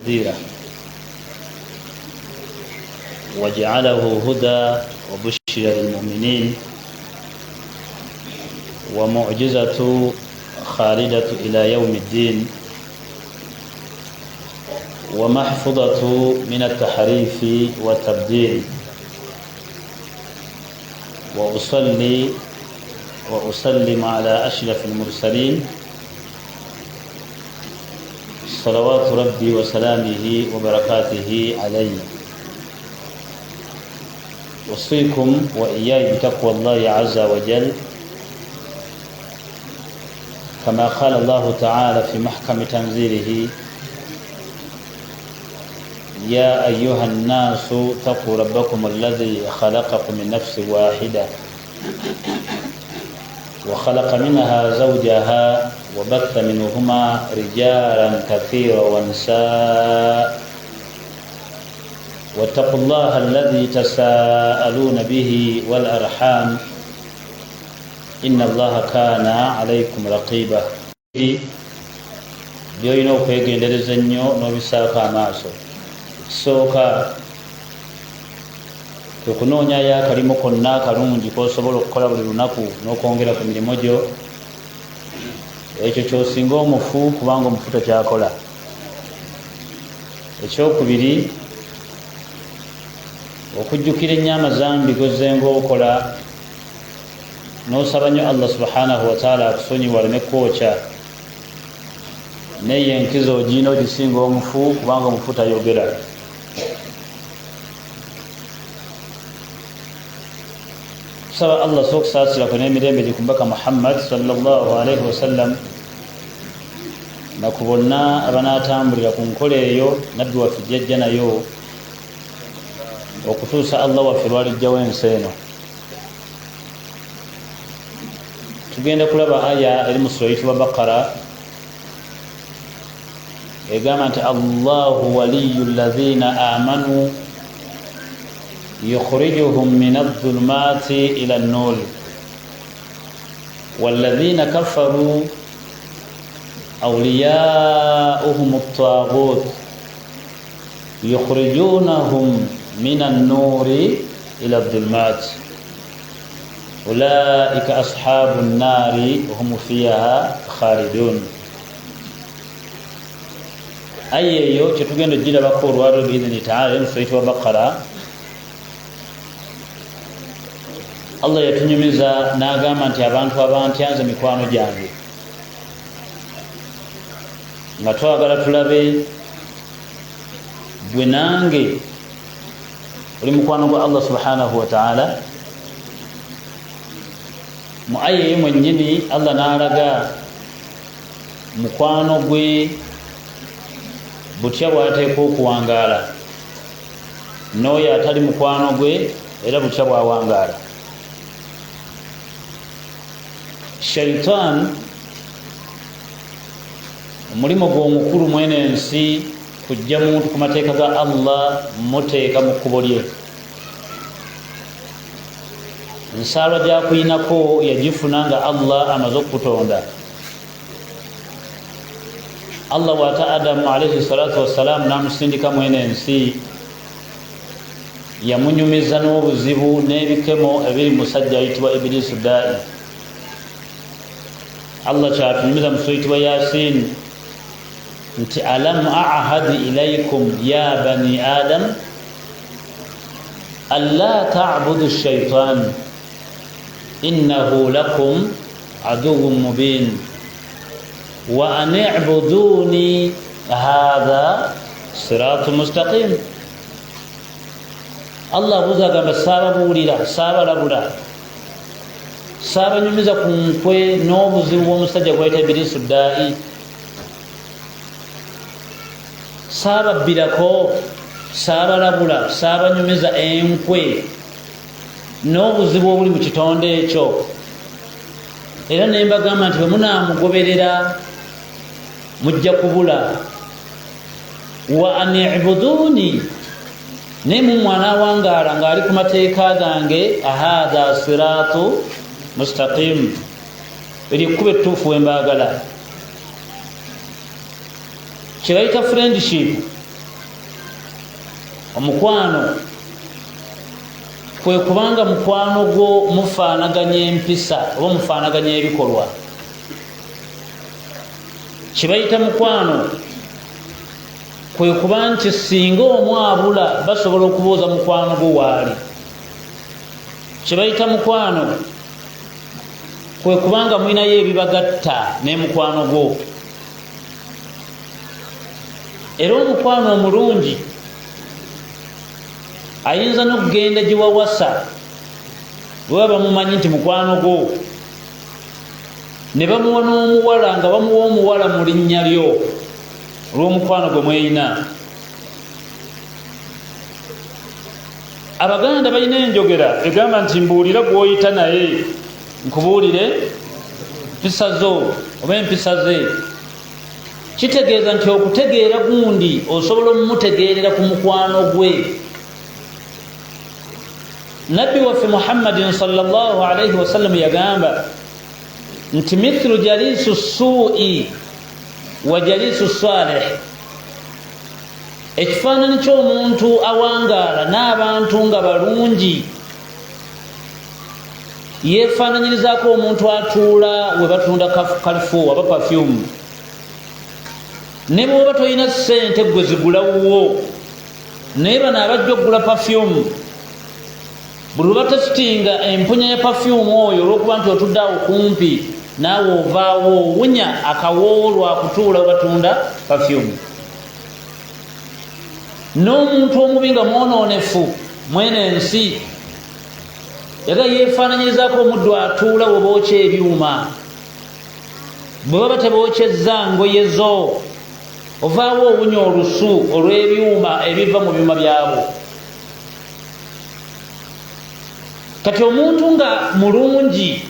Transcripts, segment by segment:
نذيرا وجعله هدى وبشر للمؤمنين ومعجزة خالدة إلى يوم الدين ومحفوظة من التحريف والتبديل. وأصلي وأسلم على أشرف المرسلين صلوات ربي وسلامه وبركاته عليه. أوصيكم وإياي بتقوى الله عز وجل كما قال الله تعالى في محكم تنزيله: يا أيها الناس اتقوا ربكم الذي خلقكم من نفس واحدة وخلق منها زوجها وبث منهما رجالا كثيرا ونساء واتقوا الله الذي تساءلون به والأرحام إن الله كان عليكم رقيبا. byoyina okwegendereza ennyo n'obisaako amaaso. Sooka okunoonyayo akalimu konna akalungi kosobola okukola buli lunaku n'okwongera ku mirimu gyo. Ekyo kyosinga omufu kubanga omufu tekyakola. Ekyokubiri, okujjukira ennyo amazambi gozzenga okola n'osaba nnyo Allah subhanahu wa ta'ala akusonyiwa aleme kwokya. Naye enkizo ogiina ogisinga omufu kubanga omufu tayogera. Saba Allah sokusaasirako n'emirembe gye ku mbaka Muhammad sallallahu alaihi wasallam na ku bonna abanaatambulira ku nkola eyo nabbi waffe jjajja nayo okutuusa Allah waffe lwalijjawo ensi eno. Tugenda kulaba aya eri mu sura eyitibwa Baqara egamba nti Allahu waliyyu alladhina amanu yukhrijuhum min adh-dhulumati ila an-nur walladhina kafaru awliya'uhum at-taghut yukhrijunahum min an-nuri ila adh-dhulumati ulaika ashabun nari hum fiha khalidun. Ayeyo kyetugenda ogirabako olwaliro biidhini taala mu sura eyitibwa Baqara. Allah yatunyumiza n'agamba nti abantu abantyanze mikwano gyange, nga twagala tulabe gwe nange oli mukwano gwa Allah subhanahu wa ta'ala. Mu aya eyo mwennyini Allah n'alaga mukwano gwe butya bw'ateeka okuwangaala n'oyo atali mukwano gwe era butya bw'awangaala. Shaitan omulimu gwe omukulu mwene ensi kujja muntu ku mateeka ga Allah muteeka mu kkubo lye. Nsaalwa gy'akuyinako yagifuna nga Allah amaze okukutonda. Allah wata Adamu alayhi salatu wassalam n'amusindika mwene ensi, yamunyumiza n'obuzibu n'ebikemo ebiri musajja ayitibwa Ibilisu daa'i. Allah kyatunyumiza mu sura eyitibwa Yasin nti alam a'had ilaykum ya bani adam alla ta'budu ash-shaytan innahu lakum aduwwun mubin wa an i'buduni hadha siratun mustaqim. Allah buzagamba saababuulira, saabalabula, saabanyumiza ku nkwe n'obuzibu bw'omusajja gwayita Ibilisu daa'i, saababbirako, saabalabula, saabanyumiza enkwe n'obuzibu obuli mu kitonde ekyo. Era ne mbagamba nti bwe munaamugoberera mujja kubula. Wa an i'buduni, naye mumwana awangaala ng'ali ku mateeka gange, ahadha siratu mustaqim, eri ekkuba ettuufu we mbaagala. Kye bayita friendship omukwano kwe kubanga mukwano gwo mufaanaganya empisa oba mufaanaganya ebikolwa. Kibayita mukwano kwe kuba nti singa omwabula basobola okubuuza mukwano gwo waali. Kibayita mukwano kwe kubanga mulinayo ebibagatta ne mukwano gwo. Era omukwano omulungi ayinza n'okugenda gye wawasa bwe baba bamumanyi nti mukwano gwo, ne bamuwa n'omuwala nga bamuwa omuwala mu linnya lyo olw'omukwano gwe mweyina. Abaganda balina enjogera egamba nti mbuulira gw'oyita naye nkubuulire empisa zo oba empisa ze. Kitegeeza nti okutegeera gundi osobola omumutegeerera ku mukwano gwe. Nabbi waffe Muhammadin sallallahu alayhi wasallam yagamba nti mithlu jalisu suu'i wa jalisu salih, ekifaananyi ky'omuntu awangaala n'abantu nga balungi yeefaananyirizaako omuntu atuula we batunda kalifu aba perfume. Ne bw'oba tolina ssente gwe zigulawuwo, naye bano abajja okugula perfume buli lwe batesitinga empunya ya perfume oyo olw'okuba nti otudde awo kumpi naawe ovaawo owunya akawoowo lwakutuula we batunda perfume. N'omuntu omubi nga mwonoonefu mwene ensi yaga yeefaananyirizaako omuddu atuula we bookya ebyuma. Bwe baba tebookyezza ngoye zo ovaawo owunya olusu olw'ebyuma ebiva mu byuma byabo. Kati omuntu nga mulungi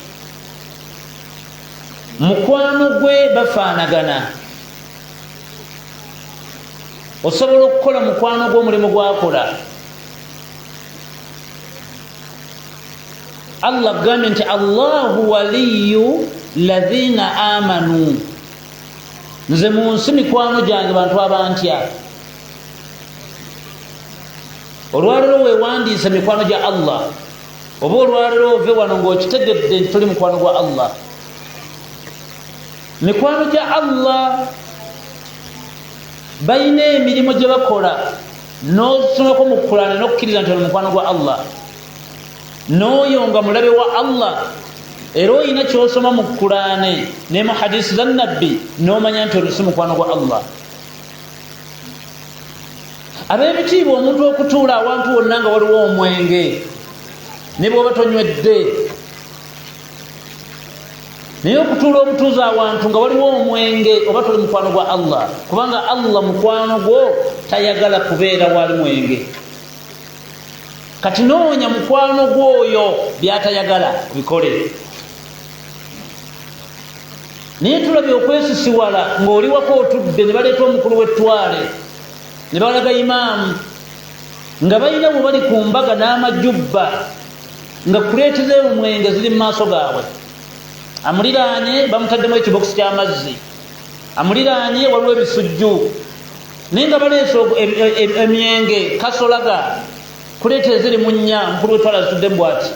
mukwano gwe bafaanagana, osobola okukola mukwano gwe omulimu gwakola. Allah agambye nti Allahu waliyu ladhina amanu, nze mu nsi mikwano gyange bantu abantya. Olwaliro weewandiise mikwano gya Allah, oba olwaliro ove wano ng'okitegedde nti tuli mukwano gwa Allah. Mikwano gya Allah balina emirimu gye bakola, n'osomako mu Qur'ani n'okukkiriza nti oli mukwano gwa Allah, n'oyo nga mulabe wa Allah, era olina ky'osoma mu Qur'ani ne mu hadisi za Nabbi n'omanya nti oli si mukwano gwa Allah. Ab'ebitiibwa omuntu okutuula awantu wonna nga waliwo omwenge ne bw'oba tonywedde, naye okutuula obutuuzi awantu nga waliwo omwenge oba toli mukwano gwa Allah, kubanga Allah mukwano gwo tayagala kubeera wali mwenge. Kati noonya mukwano gwoyo by'atayagala bikole. Naye tulabye okwesisiwala ng'oli wako otudde ne baleeta omukulu w'ettwale ne balaga imaamu nga balina bwe bali ku mbaga n'amajjubba nga kuleeteze omwenge ziri mu maaso gaabwe. Amuliraanye bamutaddemu ekibokisi ky'amazzi, amuliraanye waliwo ebisujju, naye nga baleese emyenge kasolaga kuleeta eziri mu nnya. Mukulu w'ettwale azituddemu bw'ati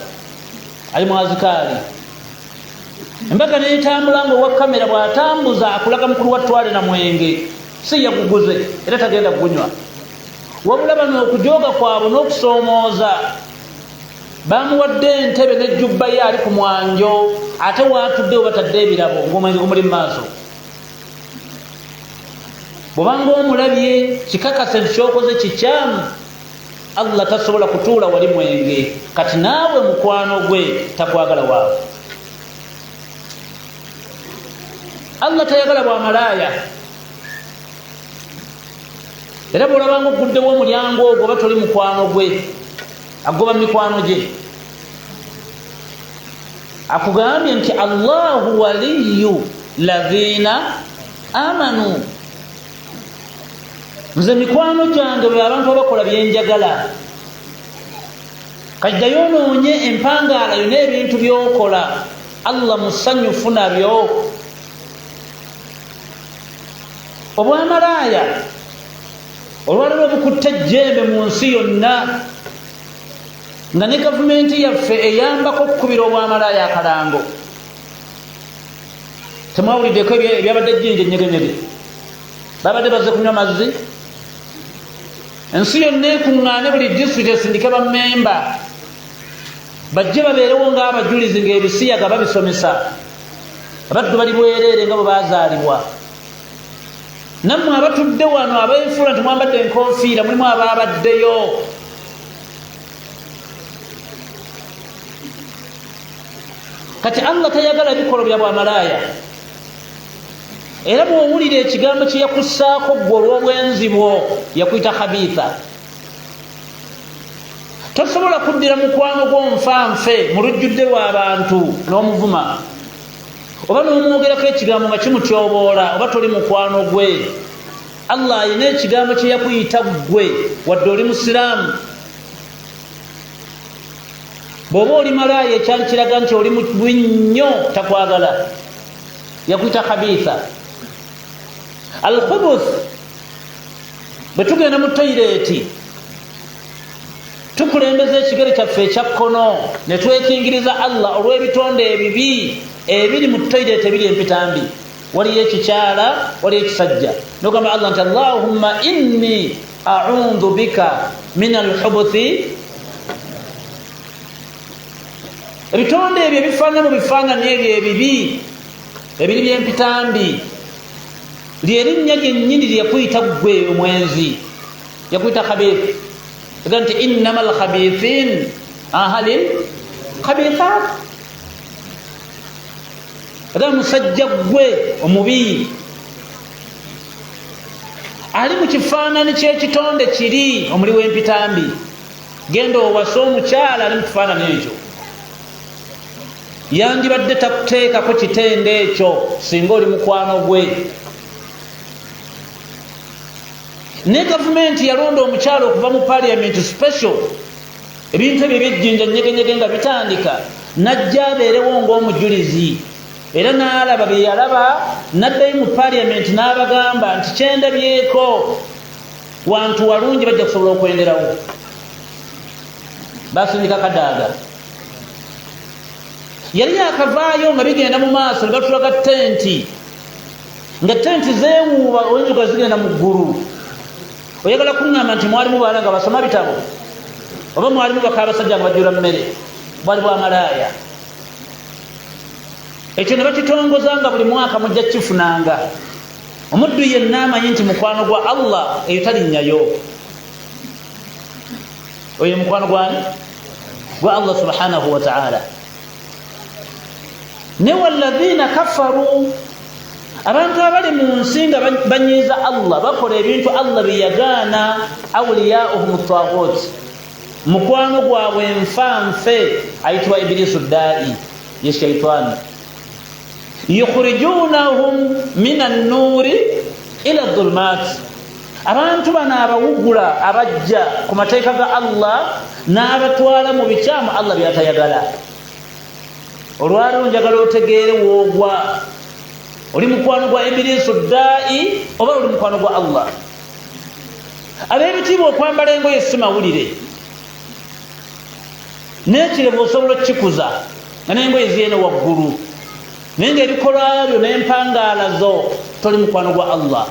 ali mu azikaali. Embaga neetambula ng'owa kamera bw'atambuza akulaga mukulu wa ttwale na mwenge, si yaguguze era tagenda kugunywa. Wabula bano okujooga kwabwe n'okusoomooza bamuwadde entebe n'ejjubba ye ali ku mwanjo, ate waatuddewo batadde ebirabo ng'omwenge gumuli mu maaso. Bw'obanga omulabye kikakase nti ky'okoze kikyamu. Allah tasobola kutuula wali mwenge, kati naawe mukwano gwe takwagala waawe. Allah tayagala bwamalaaya, era bw'olabanga oguddewo omulyango ogwo oba toli mukwano gwe, agoba mikwano gye. Akugambye nti Allahu waliyu ladhina amanu, nze mikwano gyange bwe abantu abakola byenjagala. Kajjayo onoonye empangaala yonna ebintu by'okola Allah musanyufu nabyo. Obwamalaaya olwaliro obukutte ejjembe mu nsi yonna nga ne gavumenti yaffe eyambako okukubira obwamalaaya akalango. Temwawuliddeko ebyabadde ejjinja enyegenyege, babadde bazze kunywa mazzi. Ensi yonna ekuŋŋaane, buli disitulikiti esindike bammemba bajje babeerewo ng'abajulizi ng'ebisiyaga babisomesa. Abaddu bali bwereere nga bwe baazaalibwa. Nammwe abatudde wano abeefuula nti mwambadde enkofiira, mulimu abaabaddeyo. Kati Allah tayagala bikolwa bya bwamalaaya. Era bw'owulira ekigambo kye yakussaako ggwe olw'obwenzi bwo yakuyita khabiitha. Tosobola kuddira mukwano gw'omufanfe mu lujjudde lw'abantu n'omuvuma, oba n'omwogerako ekigambo nga kimutyoboola, oba toli mukwano gwe. Allah alina ekigambo kye yakuyita ggwe wadde oli musiraamu. Bw'oba oli malaaya ekyali kiraga nti oli mubi nnyo, takwagala, yakuyita khabiitha. Al-khubuth, bwe tugenda mu toyireeti tukulembeza ekigere kyaffe ekya kkono ne twekingiriza Allah olw'ebitonde ebibi ebiri mu toyireeti ebiri empitambi. Waliyo ekikyala, waliyo ekisajja. Nogamba Allah nti Allahumma inni a'udhu bika min al-hubuthi. Ebitonde ebyo ebifaanana mu bifaananyi ebyo ebibi ebiri by'empitambi, lyerinnya lyennyini lyakuyita ggwe omwenzi, yakuyita khabiith. Ega nti innamal khabithin ahalin khabithat. Ega musajja ggwe omubi ali mu kifaananyi ky'ekitonde kiri omuli w'empitambi. Genda owase omukyala ali mu kifaananyi ekyo, yandibadde takuteekako kitende ekyo singa oli mukwano gwe. Ne gavumenti yalonda omukyala okuva mu parliament special, ebintu ebyo ebyejjinja nyegenyege nga bitandika, najja abeerewo ng'omujulizi. Era n'alaba bye yalaba, n'addayo mu parliament n'abagamba nti kyendabyeko wantu walungi bajja kusobola okwenderawo. Basindika kadaaga. Yali yakavaayo nga bigenda mu maaso ne batulaga tenti, nga tenti zeewuuba oyinza zigenda mu ggulu. Oyagala kuŋŋamba nti mwalimu baana nga basoma bitabo, oba mwalimu baka abasajja nga bajjula mmere, bwali bwamalaaya. Ekyo ne bakitongoza nga buli mwaka mujja kifunanga. Omuddu yenna amanyi nti mukwano gwa Allah eyo talinnyayo. Oyo mukwano gwani? Gwa Allah subhanahu wa ta'ala. Ne walladhina kafaru, abantu abali mu nsi nga banyiiza Allah, bakola ebintu Allah bye yagaana, awliyauhum at-taghut, mukwano gwabwe enfanfe ayitibwa Ibilisu daa'i, ye shaitani. Yukhrijunahum minan nuri ila dhulumat, abantu bano abawugula abajja ku mateeka ga Allah n'abatwala mu bikyamu Allah byatayagala. Olwaliro njagala otegeere woogwa, oli mukwano gwa Ibilisu daa'i oba oli mukwano gwa Allah. Ab'ebitiibwa okwambala engoye si mawulire, n'ekirevu osobola okukikuza nga n'engoye ziyeene waggulu, naye ng'ebikolwa byo n'empangaala zo toli mukwano gwa Allah.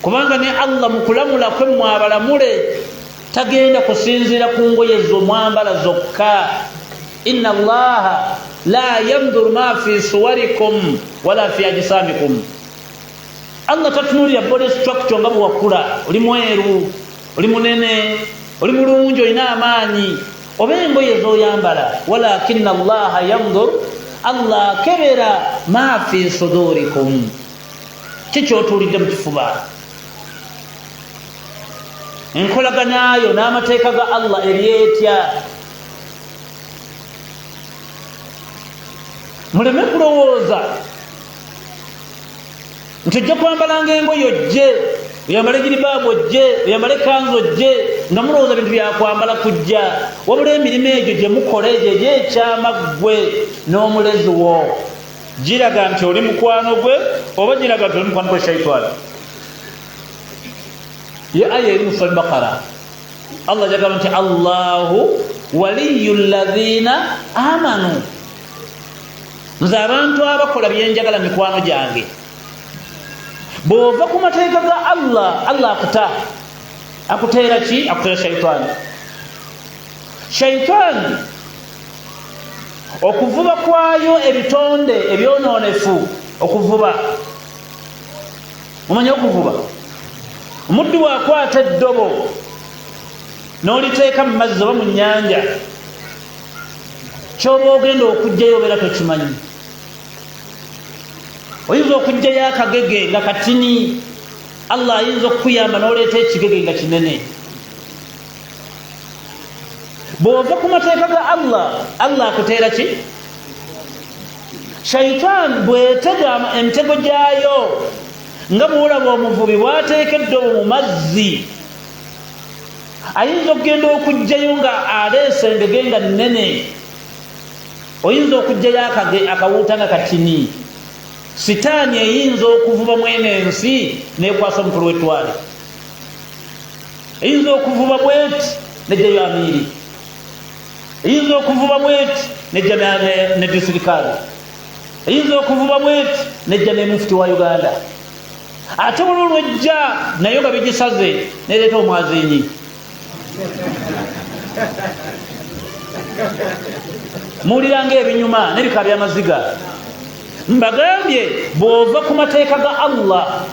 Kubanga ne Allah mu kulamula kwe mwabalamule tagenda kusinziira ku ngoye zo mwambala zokka. Inna Allaha la yanzuru ma fi suwarikum wala fi ajsamikum. Allah tatunulira body structure nga bwakula, oli mweru, oli munene, oli mulungi, olina amaanyi, oba engoye zoyambala. Walakinna Allaha yanzur, Allah kebera ma fi sudurikum, kikyotulidde mu kifuba. Enkolaganayo n'amateeka ga Allah eryetya. Muleme kulowooza nti ojja kwambalanga engoye ojje, oyambale jiribaabu ojje, oyambale kanzu ojje, nga mulowooza bintu byakwambala kujja. Wabula emirimu egyo gye mukola egyo egy'ekyama ggwe n'omulezi wo, giraga nti oli mukwano gwe oba giraga nti oli mukwano gwa shaitani. ya aya eri mu sura al-Baqara. Allah jagala nti Allahu waliyul ladhina amanu, nze abantu abakola byenjagala mikwano gyange. Bw'ova ku mateeka ga Allah akuteera ki? Akuteera shaitaani. Shaitaani okuvuba kwayo ebitonde ebyonoonefu, okuvuba, omanyi okuvuba, omuddu bw'akwata eddobo n'oliteeka mu mazzi oba mu nnyanja, ky'oba ogenda okugjayo obeera tokimanyi. Oyinza okugjayo akagege nga katini, Allah ayinza okukuyamba n'oleeta ekigege nga kinene. Bw'ova ku mateeka ga Allah akuteera ki? Shaitan bw'etega emitego gyayo, nga bw'olaba omuvubi bw'ateeka eddobo mu mazzi, ayinza okugenda okugjayo nga aleese engege nga nnene, oyinza okugjayo akawuuta nga katini. Sitaani eyinza okuvuba mwene ensi nekwasa omukulu w'ettwale, eyinza okuvuba bweti nejjayo amiiri, eyinza okuvuba bweti nejja ne disirikali, eyinza okuvuba bweti nejja ne mufuti wa Uganda. Ate olwejja nayo nga bigisaze nereeta omwazinyi. Muwuliranga ebinyuma n'ebika by'amaziga. Mbagambye bw'ova ku mateeka ga Allah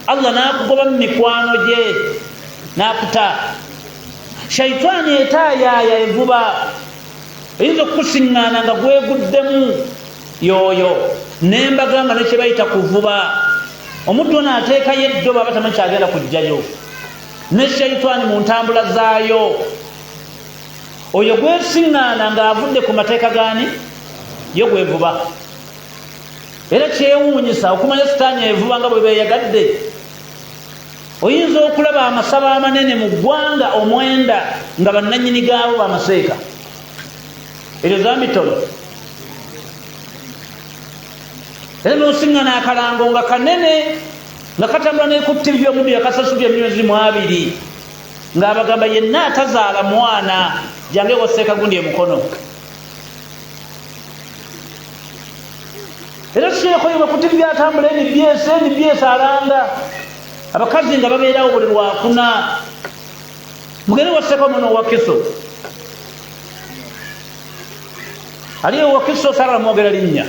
n'akugoba mu mikwano gye n'akuta. Shaitaani etaayaaya envuba, eyinza okukusiŋŋaana nga gweguddemu yooyo. Ne mbagamba ne kye bayita kuvuba, omuddu n'ateekayo eddobo aba tamanyi kyagenda kujjayo. Ne shaitaani mu ntambula zaayo, oyo gwesiŋŋaana ng'avudde ku mateeka gaani? Yo gwevuba. Era kyewuunyisa okumanya sitaani evuba nga bwe beeyagadde. Oyinza okulaba amasabo amanene mu ggwanga omwenda nga bannannyini gaabo bamaseeka. Eryo zambitono. Era n'osiŋŋana akalango nga kanene nga katambula n'ekuttivi by'omuddu yakasasulya $2,000,000 ng'abagamba yenna atazaala mwana jange waseeka gundi emukono. Era sheekho yo bakuttivi byatambula NBS alanga abakazi nga babeerawo buli lwakuna. Mugende waseeka omwana Wakiso, aliyo Wakiso Sarah mwogera linnya.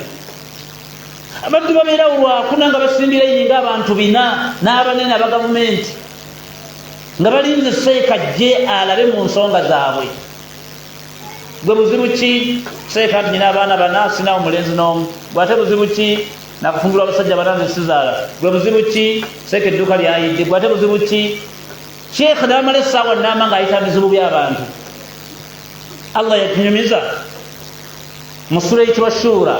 Abaddu babeerawo lwakuna nga basimbira yinga abantu 4 n'abanene aba gavumenti nga balinze seeka jje alabe mu nsonga zaabwe. Gwe buzibu ki? Seeka ati nyina abaana 4 sinawo mulenzi n'omu. Gwate buzibu ki? Nakufungula abasajja 5 sizaala. Gwe buzibu ki? Seeka edduuka lyayidde. Gwate buzibu ki? Sheekh n'amala essaawa nnamba ng'ayita bizibu by'abantu. Allah yatunyumiza mu sura eyitibwa Shura,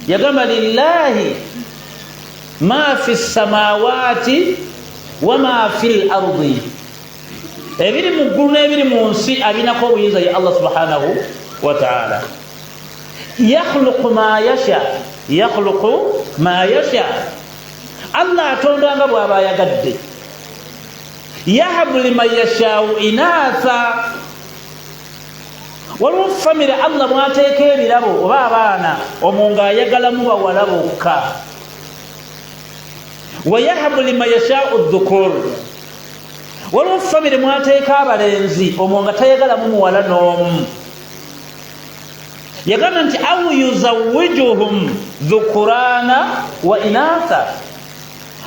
yagamba lillahi ma fi samawati wa ma fil ardi, ebiri mu ggulu n'ebiri mu nsi abinako obuyinza ye Allah subhanahu wa ta'ala. Yakhluqu ma yasha, Allah atonda nga bw'aba ayagadde. Yahabu liman yashau inatha, waliwo famire Allah mwateeka ebirabo oba abaana omwo ng'ayagalamu bawala bokka. Wa yahabu liman yashau dhukur, waliwo famire mwateeka abalenzi omwo nga tayagalamu muwala n'omu. Yagamba nti aw yuzawijuhum dhukurana wa inatha,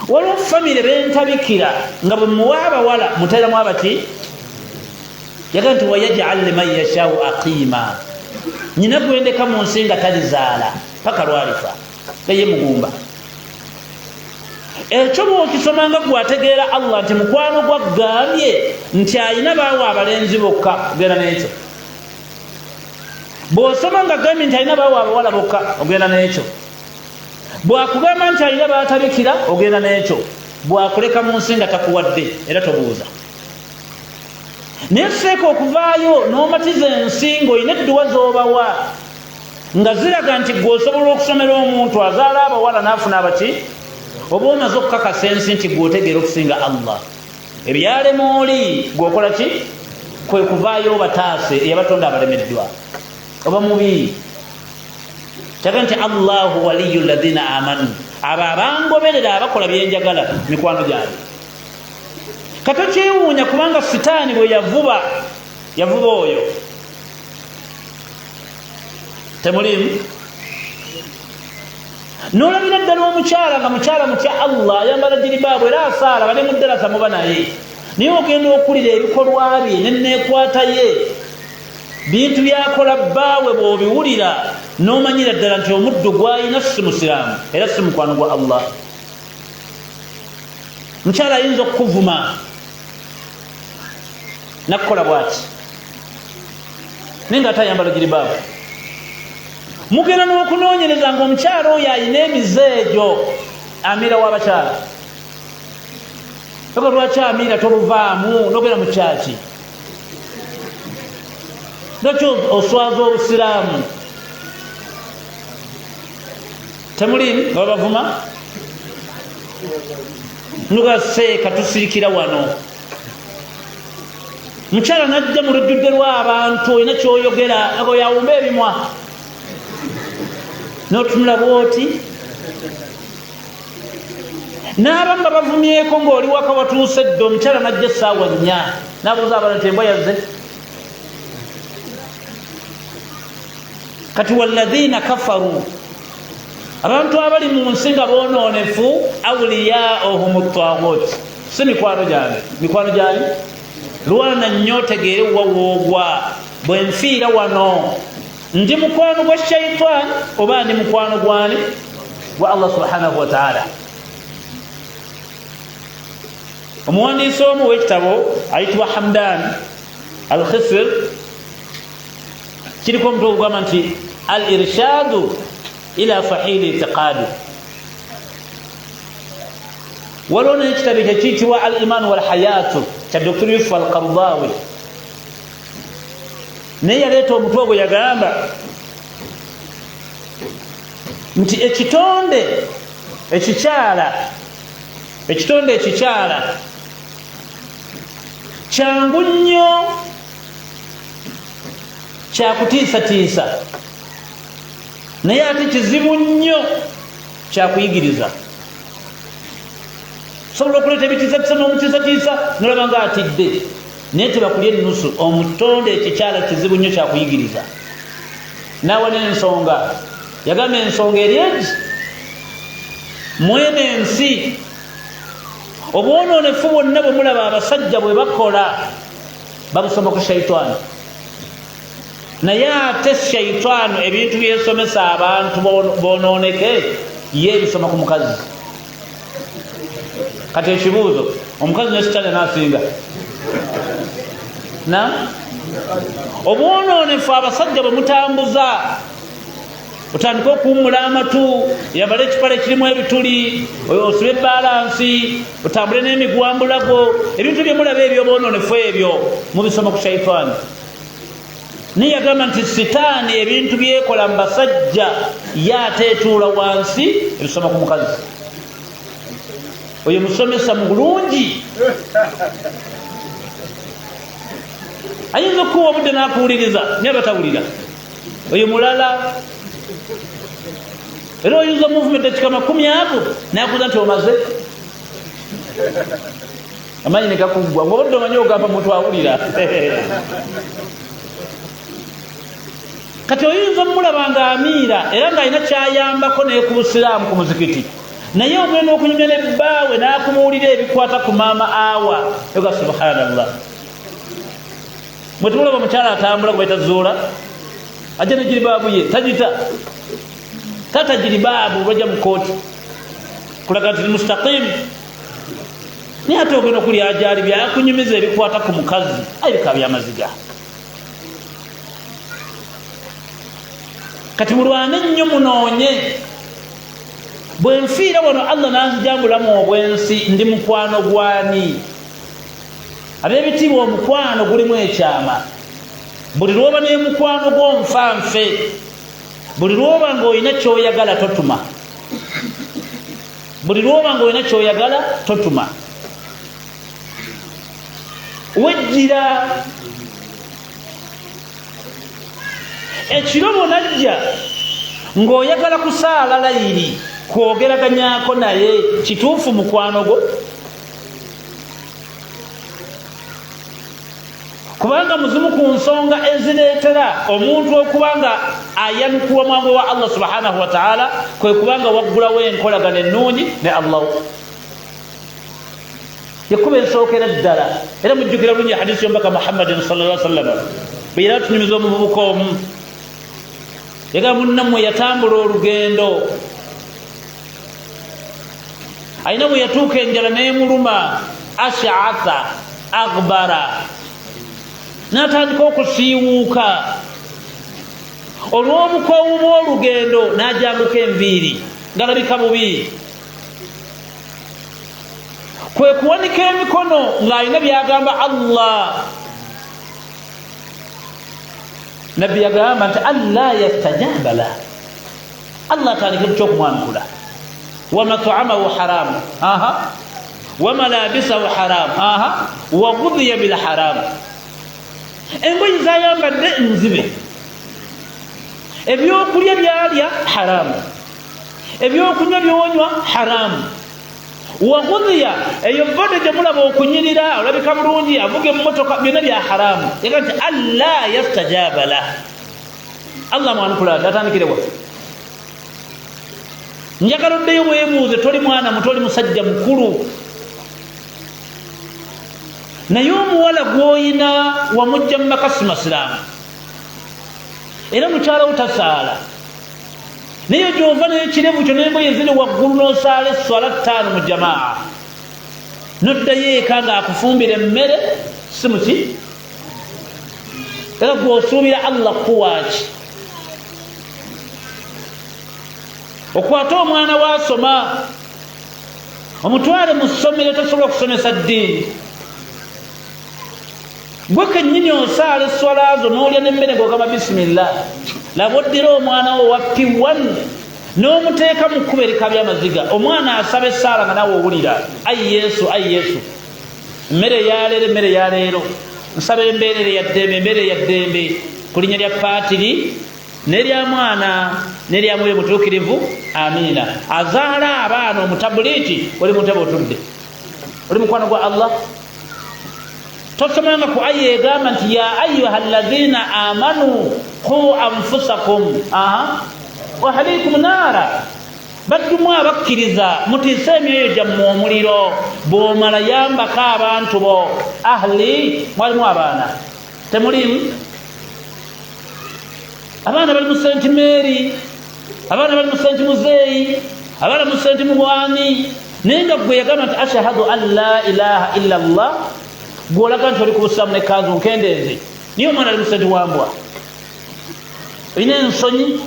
waliwo famire bentabikira nga bwe muwa abawala muteeramu abati. Yagamba nti wayaj'al liman yashau aqima, nyina gwendeka mu nsi nga talizaala paka lwalifa naye mugumba. Ekyo bw'okisomanga gwategeera Allah nti mukwano gwaggambye nti ayina baawa abalenzi bokka, ogenda n'ekyo. Bw'osoma nga gambye nti alina baawa abawala bokka, ogenda n'ekyo. Bw'akugamba nti alina baatabikira, ogenda n'ekyo. Bw'akuleka mu nsi nga takuwadde era tobuuza. Naye seeka okuvaayo n'omatiza ensi ng'olina edduwa z'obawa nga ziraga nti gwe osobola okusomera omuntu azaala abawala n'afuna abaki, oba omaze okukakasa ensi nti gwe otegeera okusinga Allah. ebyalema oli gwokola ki kwe kuvaayo bataase eyabatonda abalemeddwa oba mubi kyaga nti Allahu waliyu alladhina amanu abo abangoberera abakola byenjagala mikwano gyange katokyewuunya kubanga sitaani bwe yavuba oyo temulimu nolabira ddala omukyala nga mukyala mutya Allah ayambala jiribaabu era asaala bali mu ddarasa muba naye naye ogenda okulira ebikolwa bye neneekwata ye bintu byakola bbaawe bw'obiwulira n'omanyira ddala nti omuddu gw'alina si musiraamu era si mukwano gwa Allah. Mukyala ayinza okukuvuma nakukola bw'ati naye nga atayambala jiribaabu. Mugenda n'okunoonyereza ng'omukyala oyo alina emizeejo amiira w'abakyala. Eka lwaki amiira toluvaamu n'ogenda mu kyaki? Lwaki oswaza obusiraamu? Temulimu nga babavuma? Nugaseeka tusirikira wano. Mukyala najja mu lujjudde lw'abantu olina ky'oyogera nga yawumba ebimwa. N'otunula bw'oti n'abamu babavumyeko ng'oli waka watuuse dde omukyala najja essaawa 4 n'abuuza abantu nti embwa yazze. Kati walladhiina kafaru abantu abali mu nsi nga boonoonefu awliyaahum at-taaghut si mikwano gyange. Mikwano gyange lwana nnyo otegeere wawoogwa bwe nfiira wano ndi mukwano gwa shayitaani oba ndi mukwano gwani gwa Allah subhanahu wa ta'ala. Omuwandiisi omu w'ekitabo ayitibwa Hamdan al-Khisr kiriko omutwe ogugamba nti al-irshaadu ila sahili itiqaadi. Waliwo n'ekitabo ekiyitibwa al-iman wal hayaatu kya Dr. Yusuf al-Qaradawi naye yaleeta omutwe ogwo yagamba nti ekitonde ekikyala kyangu nnyo kyakutiisatiisa naye ate kizibu nnyo kyakuyigiriza. Sobola okuleeta ebitiisatiisa n'omutiisatiisa nolaba nga atidde naye tebakulya ennusu. Omutonde ekikyala kizibu nnyo kyakuyigiriza. Naawe n'ensonga yagamba ensonga eri egi mwene ensi obwonoonefu bwonna bwe mulaba abasajja bwe bakola babusoma ku shayitaani. Naye ate shayitaani ebintu byesomesa abantu boonooneke ye ebisoma ku mukazi. Kati ekibuuzo omukazi nesitane n'asinga na obwonoonefu abasajja bwe mutambuza otandika okuwummula amatu yambala ekipale kirimu ebituli osibe balansi otambule n'emigwambulago ebintu bye mulaba ebyobwonoonefu ebyo mubisoma ku shayitaani. Naye yagamba nti sitaani ebintu byekola mu basajja ye ate etuula wansi ebisoma ku mukazi. Oyo musomesa mu bulungi ayinza okuwa obudde n'akuwuliriza naye batawulira. Oyo mulala era oyinza omuvumedde ekika 10 ago nakuza nti omaze amanyi ne gakuggwa ng'obadde omanyi ogamba muntu awulira. Kati oyinza omulaba nga amiira era ng'alina kyayambako naye ku busiraamu ku muzikiti naye ogenda okunyumya nebbaawe n'akumuwulira ebikwata ku maama awa yoga subhanallah. Mwe tumulaba omukyala atambula gwe bayita zuula ajja ne jiribaabu ye tagita tata jiribaabu bajja mu kooti kulaga nti mustaqimu naye ate ogenda okulya ajaali byakunyumiza ebikwata ku mukazi ebika byamaziga. Kati mulwane nnyo munoonye bwe nfiira wano Allah nanzijambulamu obwensi ndi mukwano gwani. Ab'ebitiibwa omukwano gulimu ekyama. Buli lwoba n'emukwano gw'omufanfe buli lwoba ng'olina ky'oyagala totuma. Buli lwoba ng'olina ky'oyagala totuma. wejjira ekiro bonajja ng'oyagala kusaala layiri kwogeraganyako naye kituufu mukwano gwo kubanga muzimu ku nsonga ezireetera omuntu okubanga ayanukibwa mwango wa Allah subhanahu wa ta'ala kwe kubanga waggulawo enkolagana ennungi ne Allah yakuba ensookera ddala era mujjukira bulungi hadisi y'omubaka Muhammadin sallallahu alaihi wasallam bwe yali atunyumiza omuvubuka omu yagamba munnammwe yatambula olugendo ayina bwe yatuuka enjala n'emuluma ash'atha aghbara n'atandika okusiiwuuka olw'obukoowu bw'olugendo n'ajanguka enviiri ng'alabika bubi kwe kuwanika emikono ng'alina byagamba Allah nabbi yagamba nti alla yastajaba la Allah atandika ekyokumwanukula wa mat'amahu haram wa malabisahu haram wa ghudhiya bil haram engoyi zayambadde nzibe ebyokulya byalya haramu ebyokunywa byonywa haramu wa ghudhiya eyo bode gyemulaba okunyirira olabika bulungi avuga emmotoka byonna bya haramu yaga nti alla yastajaba la Allah mwanukula atandikirewa njagala oddeyo weebuuze toli mwana muto oli musajja mukulu naye omuwala gwoyina wamujja mu makasi masiraamu era mukyalawo tasaala naye gyova n'ekirevu kyo n'engoye ziri waggulu n'osaala esswala 5 mu jamaa noddayo eka ng'akufumbira emmere si muki era gw'osuubira Allah kuwaaki okwata omwana waasoma omutwale mu ssomero tasobola okusomesa ddiini gwe kennyini osaala esswala zo n'olya n'emmere ng'ogamba bisimillah laba oddira omwana wo wa P1 n'omuteeka mu kkuba erika by'amaziga omwana asaba essaala nga nawe owulira ayi yesu emmere ya leero nsaba embeerere ya ddembe embeerere ya ddembe ku linnya lya paatiri n'erya mwana n'erya mwoyo mutuukirivu amiina azaala abaana omutabuliiti oli mu ntebe otudde oli mukwano gwa Allah tosomanga ku aya egamba nti ya ayuha alladhina amanu qu anfusakum wa ahlikum naara baddumu abakkiriza mutiise emyoyo gyammwe omuliro bw'omala yambako abantu bo ahli mwalimu abaana temulimu abaana bali mu St. Mary abaana bali mu St. Muzeeyi abaana mu St. Mugwani naye nga gwe yagamba nti ashhadu an la ilaha illa Allah gw'olaga nti oli ku busaamu ne kanzu nkendeeze niye omwana ali mu St. Wambwa olina ensonyi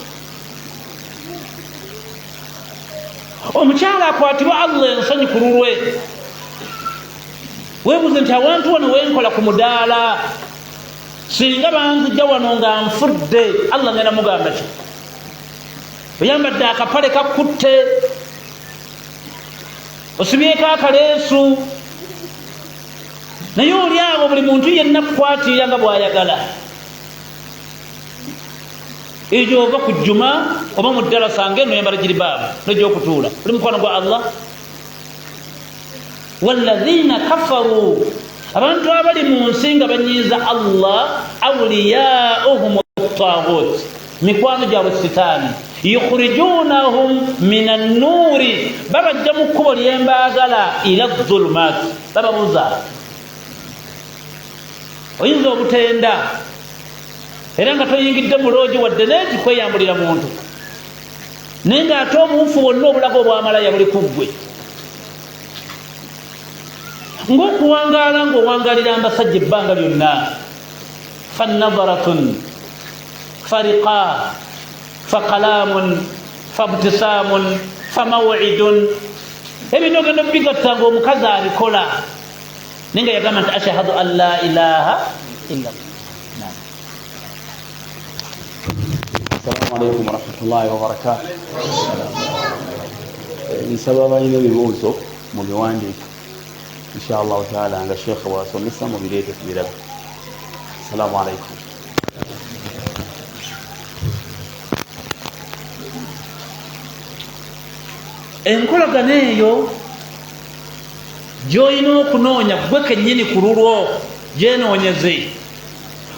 omukyala akwatibwa Allah ensonyi ku lulwe weebuuze nti awantu wano wenkola ku mudaala singa banzijja wano nga nfudde Allah ngenda mugamba ki oyambadde akapale kakutte osibyeko akaleesu naye oli awo buli muntu yenna kukwatirira nga bw'ayagala ejo ova ku jjuma oba mu ddalasa ng'eno yambala jiribaabu nojja okutuula oli mukwano gwa Allah walladhina kafaru abantu abali mu nsi nga banyiiza Allah awliyauhum at-taghut mikwano gyabwe sitaani yukhrijunahum min an-nuuri babajja mu kkubo ly'embaagala ila dhulumaat bababuza oyinza obutenda era nga toyingidde mu loogi wadde n'ekikweyambulira muntu naye ng'ate obuufu bwonna obulago obwamalaya buli ku ggwe ng'okuwangaala ng'owangalira ambasajja ebbanga lyonna fannadharatun fariqa fakalaamun fabtisaamun famaw'idun ebino ogenda obigatta ng'omukazi abikola naye nga yagamba nti ashhadu an la ilaha illa Allah. Assalamu alaikum warahmatullahi wabarakatuh. Nsaba abalina ebibuuzo mu biwandiike. inshallah taala nga sheikh wasomesa mu bireete kubiraba. Assalamu alaikum. Enkolagana eyo gy'olina okunoonya gwe kennyini ku lulwo gyenoonyeze,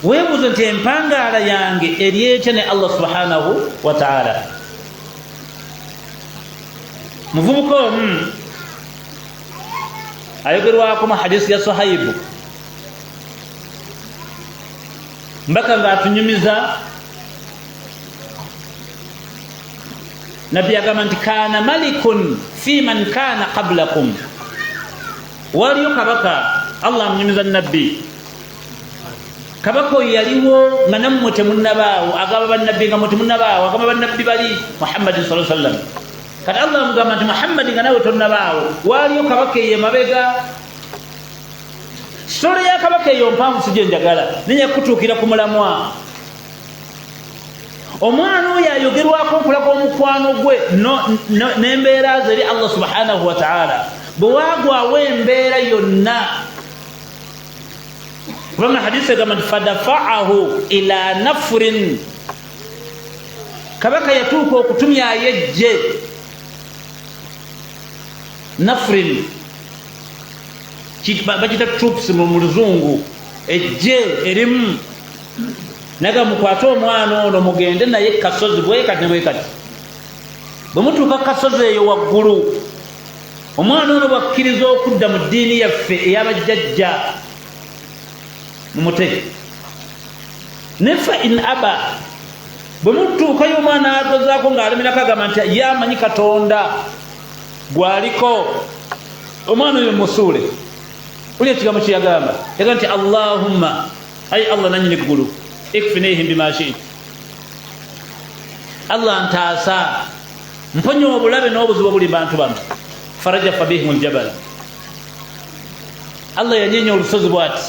weebuuze nti empangaala yange eri etya ne Allah subhanahu wa ta'ala. Muvubuka omu ayogerwako mu hadisi ya Suhaibu, mbaka ng'atunyumiza, nabbi agamba nti kaana malikun fi man kaana qablakum, waliyo kabaka, Allah amunyumiza nabbi, kabaka oyo yaliwo nga nammwe temunnabaawo, agamba bannabbi nga mwe temunnabaawo, agamba bannabbi bali Muhammadin sallallahu alaihi wasallam. Kati Allah amugamba nti Muhammadi nga nawe tonnabaawo, waliyo kabaka eyo emabega. Sitole ya kabaka eyo mpanvu sije njagala, nenya kutuukira ku mulamwa. Omwana oyo ayogerwako okulaga omukwano gwe n'embeera ze eri Allah subhanahu wa ta'ala, bwe waagwawo embeera yonna. Kubanga hadisi egamba nti fadafa'ahu ila nafrin, kabaka yatuuka okutumyayo ejje. Nafrin bagita troops mu luzungu, ejje erimu, naga mukwate omwana ono mugende naye kasozi bwekati nebwekati. Bwe mutuuka kasozi eyo waggulu, omwana ono bwakkiriza okudda mu ddiini yaffe ey'abajjajja mumutege. Nefa in aba, bwe mutuukayo omwana agozaako ng'alemerako agamba nti yamanyi Katonda gwaliko, omwana oyo musuule. Uli ekigambo kye yagamba, yagamba nti Allahumma, ayi Allah nanyini ggulu, ikfinihim bima shi'ta, Allah ntaasa, mponya obulabe n'obuzibu buli bantu bano, faraja fabihim aljabal. Allah yanyenya olusozi bw'ati,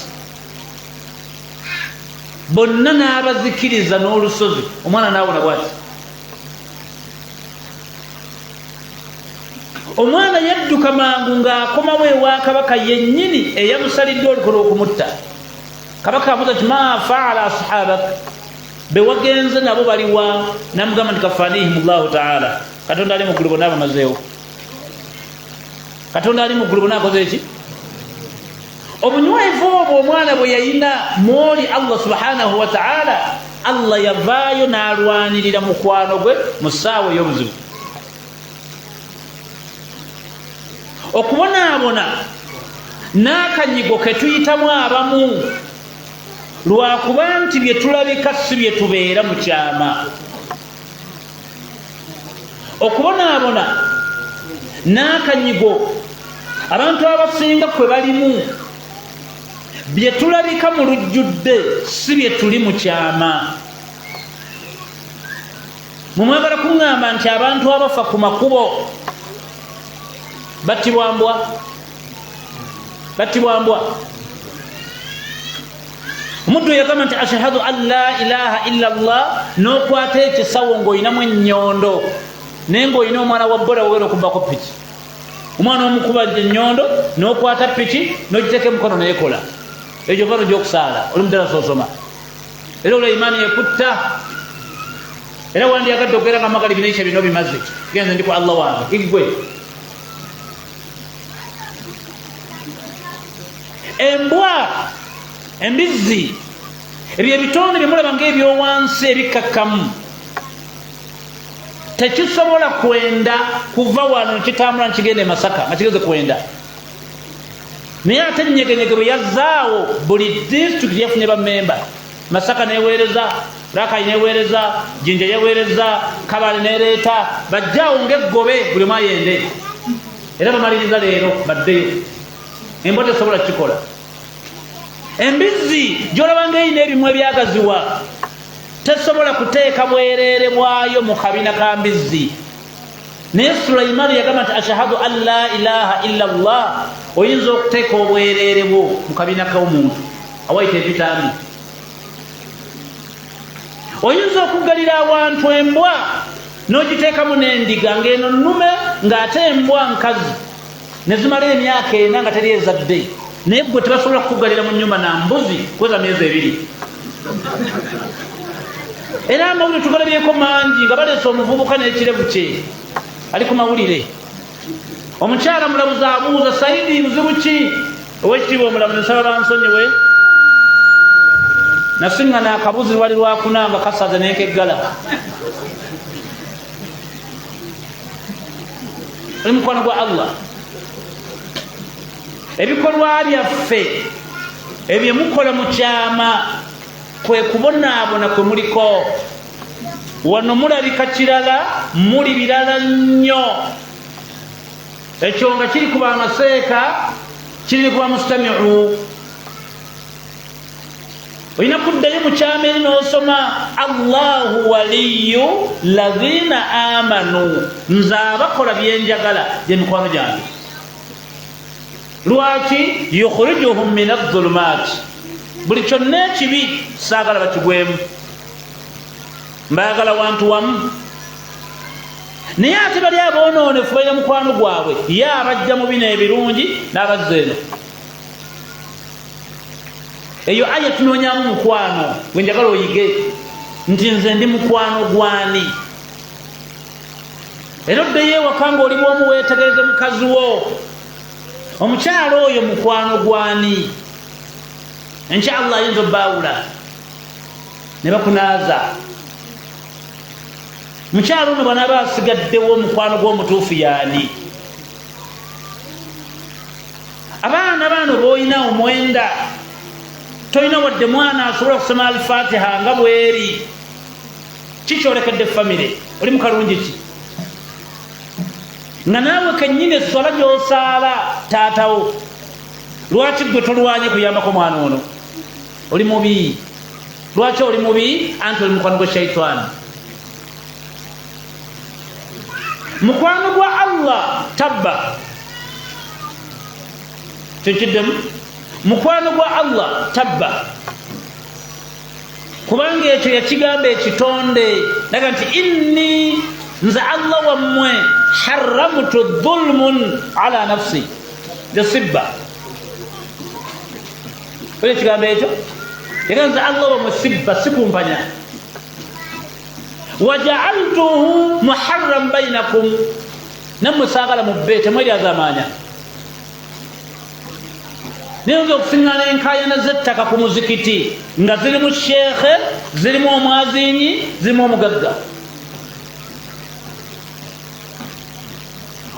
bonna n'abazikiriza n'olusozi, omwana naawona bw'ati. Omwana yadduka mangu ng'akomawo ewa kabaka yennyini eyamusaliddwa olukola okumutta. Kabaka amubuuza nti ma faala ashabak, be wagenze nabo baliwa? Namugamba nti kafanihim Allahu ta'ala, Katonda ali mu ggulu bonna abamazeewo. Katonda ali mu ggulu bonna akoze eki? Obunywevu obwo omwana bwe yayina mwoli Allah subhanahu wa ta'ala, Allah yavaayo n'alwanirira mukwano gwe mu ssaawa ey'obuzibu. Okubonaabona n'akanyigo ke tuyitamu abamu, lwakuba nti bye tulabika si bye tubeera mu kyama. Okubonaabona n'akanyigo abantu abasinga kwe balimu, bye tulabika mu lujjudde si bye tuli mu kyama. Mumwagala kuŋŋamba nti abantu abafa ku makubo battibwa mbwa. Omuddu yagamba nti ashhadu an la ilaha illa Allah, n'okwata ekisawo ng'oyinamu ennyondo naye ng'olina omwana wa bbola wogera okubbako piki, omwana omukuba ennyondo n'okwata piki n'ogiteeka emukono neyekola, egyo vano gy'okusaala oli muddala soosoma. Era olwo imaani yekutta, era wandyagadde okugera nga magali binaisha bino bimaze, genze ndi ku Allah wange igwe. Embwa, embizzi, ebyo ebitonde bye mulaba ng'ebyowansi ebikakkamu, tekisobola kwenda kuva wano kitambula nkigenda e Masaka nga kigeze kwenda. Naye ate enyegenyege bwe yazzaawo, buli disitulikiti yafunye bammemba. Masaka neweereza, Rakai neweereza, Jinja yeweereza, Kabale nereeta, bajjaawo ng'eggobe buli mwayende. Era bamaliriza leero baddeyo. Embwa tesobola kikola. Embizzi gy'olaba ng'eyina ebimu ebyagaziwa, tesobola kuteeka bwereere bwayo mu kabina ka mbizzi. Naye Sulaimaani yagamba nti ashhadu an la ilaha illa Allah, oyinza okuteeka obwereere bwo mu kabina k'omuntu awayita ebitambi. Oyinza okuggalira awantu embwa n'ogiteekamu n'endiga, ng'eno nnume ng'ate embwa nkazi. nezimala emyaka ena nga teri ezadde naye gwe tebasobola kukugalira mu nnyumba na mbuzi kweza myezi 2 era amawulire tugalabyeko mangi nga baleese omuvubuka n'ekirevu kye ali ku mawulire omukyala mulabuzi abuuza Saidi buzibu ki owekitiibwa omulamuzi nsaba bansonyiwe nasiŋŋana akabuzi lwali lwakuna nga kasaze n'ekeggala oli mukwano gwa Allah ebikolwa byaffe ebyemukola mu kyama kwe kubonaabona kwe muliko wano mulabika kirala muli birala nnyo ekyo nga kiri kuba amaseeka kiri kuba mustamiu olina kuddayo mu kyama eri n'osoma Allahu waliyu lazina amanu nze abakola byenjagala gye mikwano gyange lwaki yukhrijuhum min adh-dhulumaati buli kyonna ekibi saagala bakigwemu mbayagala wantu wamu naye ate bali abonoonefu balina mukwano gwabwe ye abajja mu bino ebirungi n'abazza eno eyo aya tunoonyamu mukwano gwe njagala oyige nti nze ndi mukwano gwani era oddeyo ewaka ng'olimu omu weetegereze mukazi wo omukyalo oyo mukwano gwani inshallah ayinza obbaawula ne bakunaaza mukyalo ono banaaba asigaddewo omukwano gw'omutuufu yaani abaana bano b'olina omwenda tolina wadde mwana asobola okusoma alifatiha nga bweri kikyolekedde famire oli mukalungi ki nga naawe kennyini essola gy'osaala taatawo lwaki gwe tolwanye kuyambako mwana ono oli mubi lwaki oli mubi anti oli mukwano gwa shaitaani mukwano gwa Allah tabba tekiddemu mukwano gwa Allah tabba kubanga ekyo yakigamba ekitonde naga nti inni nze Allah wammwe harramtu dhulmun ala nafsi jasibba oyo ekigambo ekyo yaga nze Allah wammwe sibba sikumpanya wajaaltuhu muharram bainakum nammwe saagala mubbe temweryazaamaanya niyinza okusiŋŋana enkaayana z'ettaka ku muzikiti nga zirimu sheekhe zirimu omwazinyi zirimu omugagga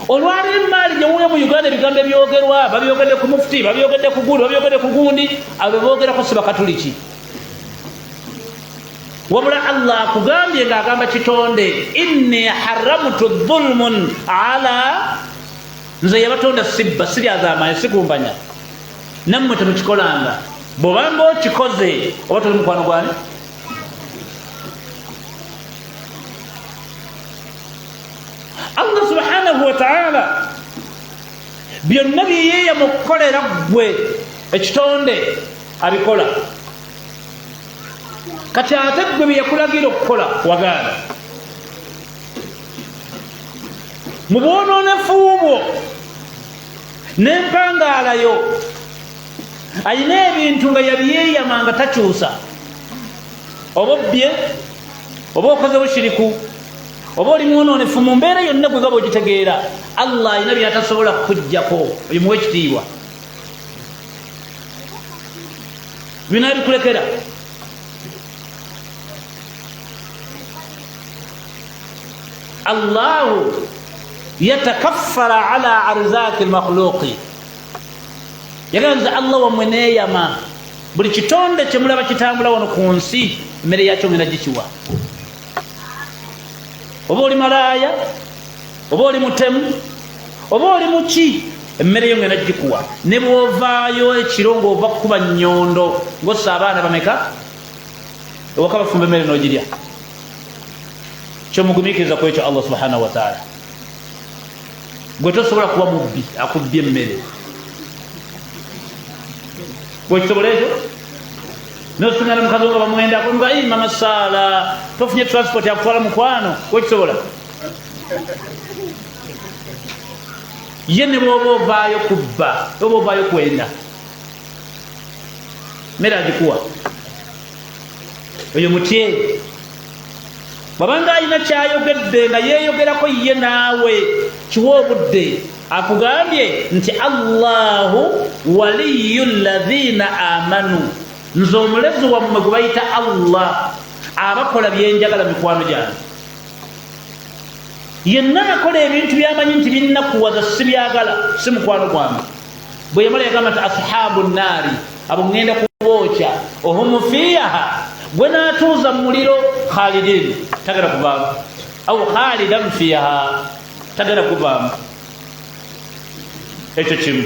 olwali emaali gye muwe mu Uganda ebigambo ebyogerwa babyogedde ku mufuti babyogedde ku gundi babyogedde ku gundi abo boogerako si bakatuliki wabula Allah akugambye ng'agamba kitonde inni harramtu dhulmun ala nze yabatonda sibba siryazaamaanya sikumpanya nammwe temukikolanga bw'obanga okikoze oba toli mukwano gwani Allah subhanahu wa ta'ala byonna byeyeeya mu kukolera ggwe ekitonde abikola kati ate ggwe bye yakulagira okukola wagaana mu bwonoonefu bwo n'empangaalayo ayina ebintu nga yabyeyama nga takyusa oba obbye oba okozewo shiriku oba oli mwononefu mu mbeera yonna gwe gaba ogitegeera Allah ayina byatasobola kukuggyako oyo muwe ekitiibwa bina bikulekera Allahu yatakaffara ala arzaki almakhluqi yaganza Allah wamwe neeyama buli kitonde kyemulaba kitambula wano ku nsi emmere yakyo ngenda gikiwa oba oli malaaya oba oli mutemu oba oli muki emmere yo ngenda gikuwa ne bw'ovaayo ekiro ng'ova kukuba nnyondo ng'ossa abaana bameka ewaka bafumba emmere n'ogirya kyomugumiikiriza ku ekyo Allah subhanahu wa ta'ala gwe tosobola kuba mubbi akubbye emmere bwekisobola ekyo nosungana mukazi nga bamwendako nga mama saala tofunye transport yakutwala mukwano bwekisobola ye ne bwoba ovaayo kubba oba ovaayo kwenda mmere agikuwa oyo mutyeri bwabanga alina kyayogedde nga yeeyogerako ye naawe kiwa obudde akugambye nti Allahu waliyu ladhina amanu, nze omulezi wammwe gwe bayita Allah abakola byenjagala mikwano gyange. Yenna akola ebintu byamanyi nti binnakuwaza si byagala si mukwano gwange. Bwe yamala yagamba nti ashabu nnaari, abo ŋŋenda kubookya, ohum fiiha, gwe naatuuza mu muliro khalidin tagenda kuvaamu, aw khalidan fiiha tagenda kuvaamu. Ekyo kimu.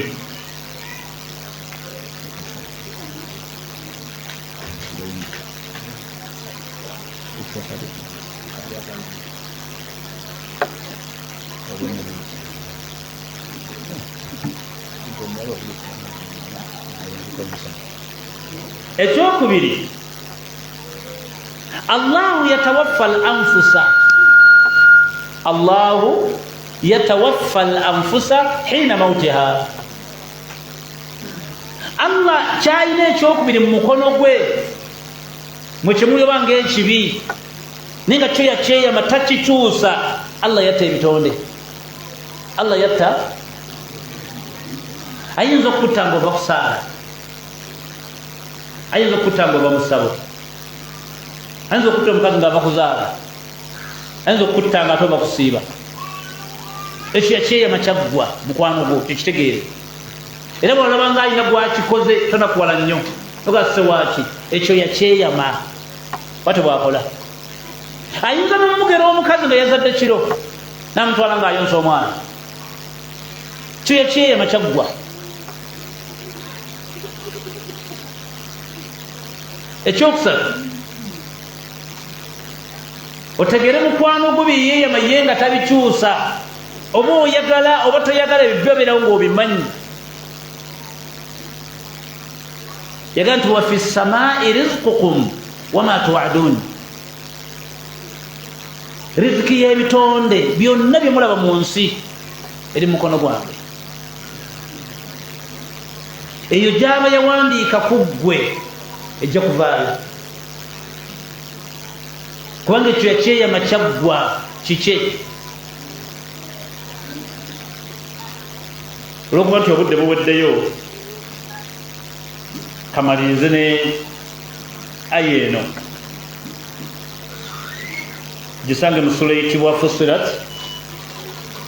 Ekyokubiri, Allahu yatawaffa al-anfusa, Allahu yatawaffa al-anfusa hina mautiha. Allah kyalina ekyokubiri mu mukono gwe mwe kyemulyoba ng'ekibi naye nga kyo yakyeyama takituusa. Allah yatta ebitonde, Allah yatta, ayinza okutta ng'ova kusaala, ayinza okutta ng'ova musabo, ayinza okutta omukazi ng'ava kuzaala, ayinza okutta ng'ate ova kusiiba. Ekyo yakyeyama kyaggwa mukwano gwo, ekitegeere. Era bw'olaba nga alina gwakikoze tonakuwala nnyo ogase waaki, ekyo yakyeyama bwate bwakola. Ayinza n'omugera omukazi nga yazadde kiro n'amutwala ng'ayonsa omwana, kyo yakyeyama kyaggwa. Ekyokusatu, otegere mukwano gwo byeyeeyama ye nga tabikyusa, oba oyagala oba toyagala ebyo birawo ng'obimanyi. Yagamba nti wa fi samaa'i rizqukum wama tu'adun, riziki y'ebitonde byonna bye mulaba mu nsi eri mu mukono gwange. Eyo gy'aba yawandiika ku ggwe ejja kuvaayo, kubanga ekyo yakyeyama kyaggwa kike. Olw'okuba nti obudde buweddeyo, kamalirize ne aya eno gisange mu sura eyitibwa Fussilat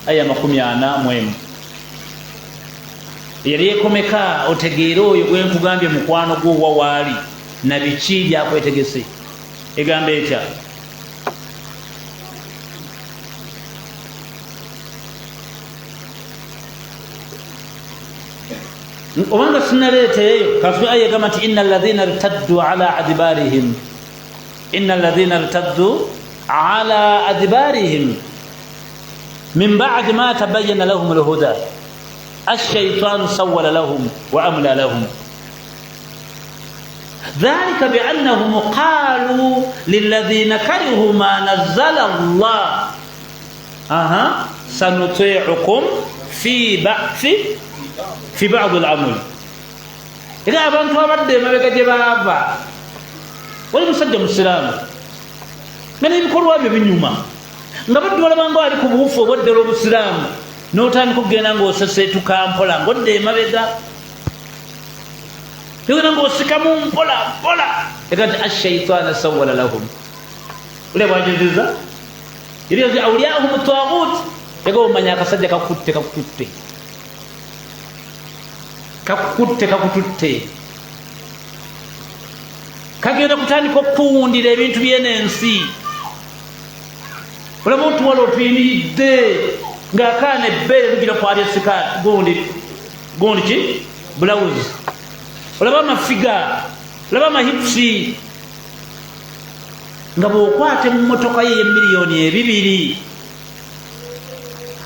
aya 41. Yali ekomeka otegeere oyo gwe nkugambye mukwano gwo wa waali na biki byakwetegese. Egamba etya: obanga sinaleeteeyo kasube aya egamba nti inna alladhina irtaddu ala adbarihim, inna alladhina irtaddu ala adbarihim min ba'di ma tabayyana lahum alhuda ash-shaytanu sawwala lahum wa amla lahum dhalika bi'annahum qalu lilladhina karihu ma nazzala Allah sanuti'ukum fi ba'd al-amr. Era abantu abadde emabega gye baava, wali musajja musiraamu nga n'ebikolwa byo binyuma, nga badde olaba nga ali ku buufu obwaddala obusiraamu, n'otandika okugenda ng'oseseetuka mpola ng'odda emabega, ogenda ng'osikamu mpola mpola. Ega nti ash-shaytaana sawwala lahum, ule bw'ajeziza eri ozi awliyahum at-taaghut. Ega omanya akasajja kakutte kagenda kutandika okukuwundira ebintu byenensi. Olaba otuwala otuyimiridde ng'akaana ebbeere lugira kwalya sikaati gundi ki bulawuzi, olaba amafiga, olaba amahipusi, nga bw'okwata emmotoka ye $2,000,000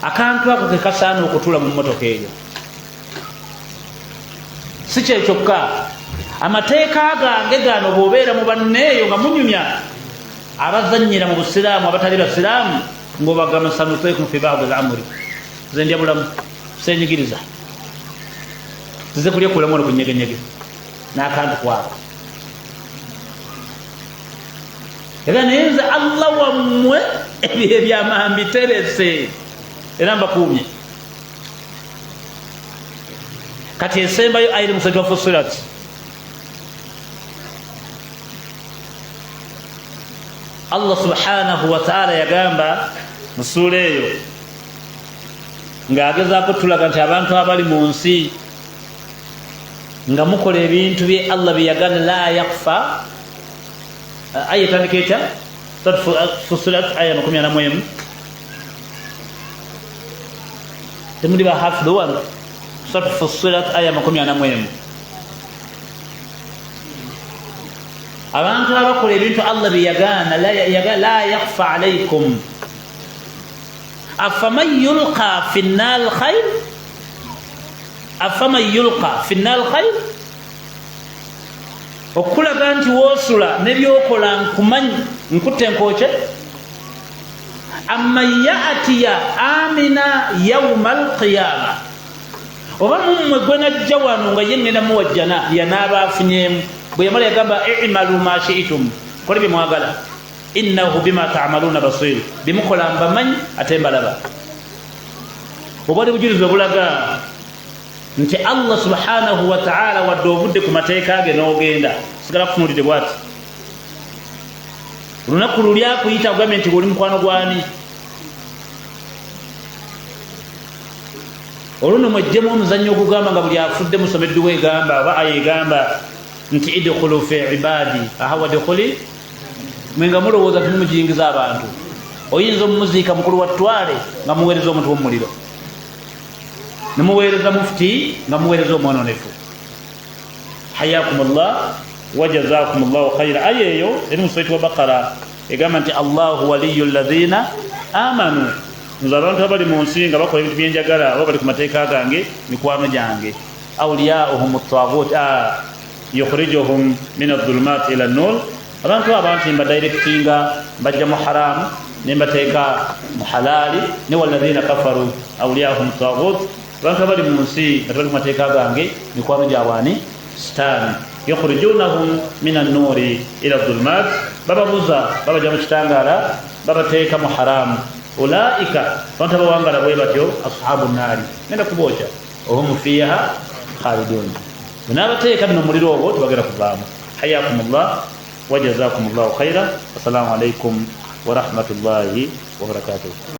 akantu ako ke kasaana okutuula mu mmotoka eyo. Si kyekyokka, amateeka gange gano bw'obeera mu banneeyo nga munyumya abazannyira mu busiraamu abatali basiraamu, ng'obagamba sanutiikum fi ba'd al-amri, nze ndya bulamu senyigiriza zize kulya kulamu ku nyegenyege n'akantu kwako era nayenze Allah wammwe ebihe byamambi terese era mbakuumye kati esembayo ayiri musajja wa Fussilat Allah subhanahu wa ta'ala yagamba mu sura eyo ng'agezaako tulaga nti abantu abali mu nsi nga mukola ebintu bye Allah bye yagana la yakfa aya etandika etya Fussilat aya 41 temuli bahafidhu wange Fussilat aya 41 abantu abakola ebintu Allah bye yagana la yakfa alaykum afaman yulqa fi an-nar khayr afaman yulqa fi an-nar khayr okulaga nti woosula nebyokola nkumanyi nkutte nkooke amma yaatiya amina yawma alqiyama oba mummwe gwe najja wano nga ye ngenda muwajjana yanaaba afunyemu bwe yamala yagamba i'malu ma shi'tum kola bye mwagala innahu bima ta'maluna basir bimukola mbamanyi ate mbalaba obwali bujulizi obulaga nti Allah subhanahu wa ta'ala wadde obudde ku mateeka ge n'ogenda sigala kufunulire bwati olunaku luli akuyita ogambye nti oli mukwano gwani oluno mwejjemu omuzannyo ogugamba nga buli afudde musomeddwa egamba oba aya egamba nti idkhulu fi ibadi ahawa dkhuli mwenga mulowooza timumujingiza abantu oyinza omumuziika mukulu wa ttwale nga muweereza omuntu w'omuliro nemuweereza mufti nga muweereza omwononefu hayakumullah wajazakumullahu khaira aya eyo eri mu surati wa Baqara egamba nti Allahu waliyyu alladhina amanu nze abantu abali mu nsi nga bakola ebintu byenjagala oba bali ku mateeka gange mikwano gyange awliyauhum at-taghut yukhrijuhum min adh-dhulumati ila an-nur abantu abantu mbadirectinga mbajja mu haram nembateeka mu halali ne walladhina kafaru awliyauhum at-taghut abantu abali mu nsi nga tebali ku mateeka gange mikwano gyawani sitaani yukhrijunahum min an-nuri ila adh-dhulumat bababuza babajja mu kitangaala babateeka mu haramu ulaika abantu abawangala bwe batyo ashabu nnaari ngenda kubookya ohum fiha khalidun banabateeka bino muliro ogwo tebagenda kuvaamu hayakumullah wajazakumullahu khaira assalamu alaikum wa rahmatullahi wa barakatuh